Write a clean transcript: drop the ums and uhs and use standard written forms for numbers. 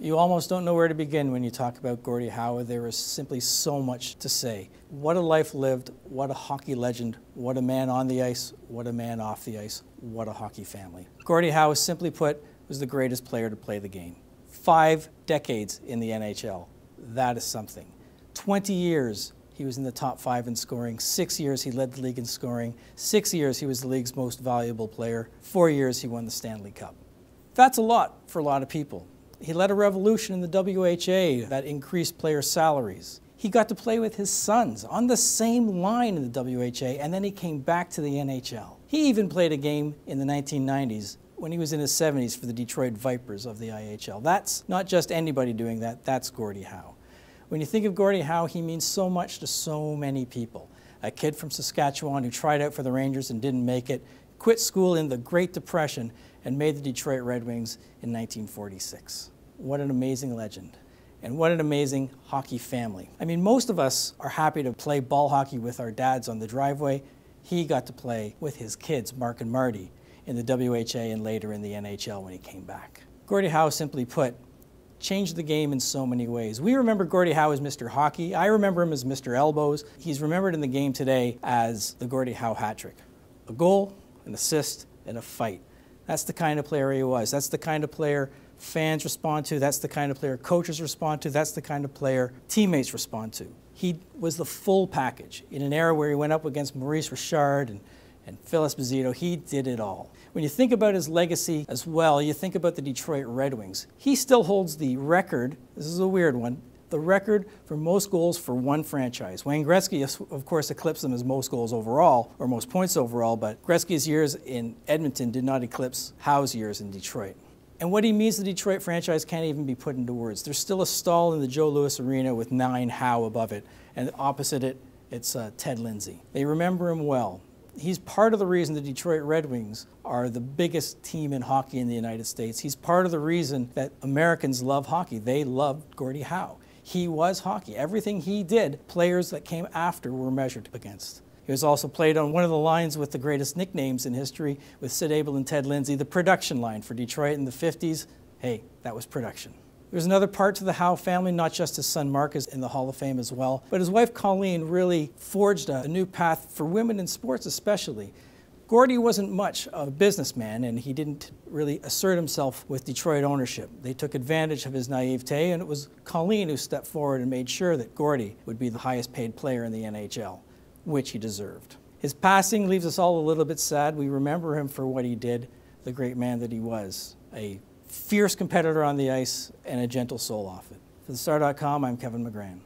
You almost don't know where to begin when you talk about Gordie Howe. There is simply so much to say. What a life lived, what a hockey legend, what a man on the ice, what a man off the ice, what a hockey family. Gordie Howe, simply put, was the greatest player to play the game. 5 decades in the NHL. That is something. 20 years he was in the top 5 in scoring. 6 years he led the league in scoring. 6 years he was the league's most valuable player. 4 years he won the Stanley Cup. That's a lot for a lot of people. He led a revolution in the WHA that increased player salaries. He got to play with his sons on the same line in the WHA, and then he came back to the NHL. He even played a game in the 1990s when he was in his 70s for the Detroit Vipers of the IHL. That's not just anybody doing that, that's Gordie Howe. When you think of Gordie Howe, he means so much to so many people. A kid from Saskatchewan who tried out for the Rangers and didn't make it, quit school in the Great Depression, and made the Detroit Red Wings in 1946. What an amazing legend. And what an amazing hockey family. I mean, most of us are happy to play ball hockey with our dads on the driveway. He got to play with his kids, Mark and Marty, in the WHA and later in the NHL when he came back. Gordie Howe, simply put, changed the game in so many ways. We remember Gordie Howe as Mr. Hockey. I remember him as Mr. Elbows. He's remembered in the game today as the Gordie Howe hat trick. A goal, an assist, and a fight. That's the kind of player he was. That's the kind of player fans respond to. That's the kind of player coaches respond to. That's the kind of player teammates respond to. He was the full package. In an era where he went up against Maurice Richard and Phil Esposito, he did it all. When you think about his legacy as well, you think about the Detroit Red Wings. He still holds the record, this is a weird one, the record for most goals for one franchise. Wayne Gretzky, of course, eclipsed him as most goals overall, or most points overall, but Gretzky's years in Edmonton did not eclipse Howe's years in Detroit. And what he means to the Detroit franchise can't even be put into words. There's still a stall in the Joe Louis Arena with 9 Howe above it, and opposite it, it's Ted Lindsay. They remember him well. He's part of the reason the Detroit Red Wings are the biggest team in hockey in the United States. He's part of the reason that Americans love hockey. They loved Gordie Howe. He was hockey. Everything he did, players that came after were measured against. He was also played on one of the lines with the greatest nicknames in history with Sid Abel and Ted Lindsay, the production line for Detroit in the 50s. Hey, that was production. There's another part to the Howe family, not just his son Mark is in the Hall of Fame as well, but his wife Colleen really forged a new path for women in sports especially. Gordie wasn't much of a businessman, and he didn't really assert himself with Detroit ownership. They took advantage of his naivete, and it was Colleen who stepped forward and made sure that Gordie would be the highest paid player in the NHL, which he deserved. His passing leaves us all a little bit sad. We remember him for what he did, the great man that he was, a fierce competitor on the ice and a gentle soul off it. For TheStar.com, I'm Kevin McGran.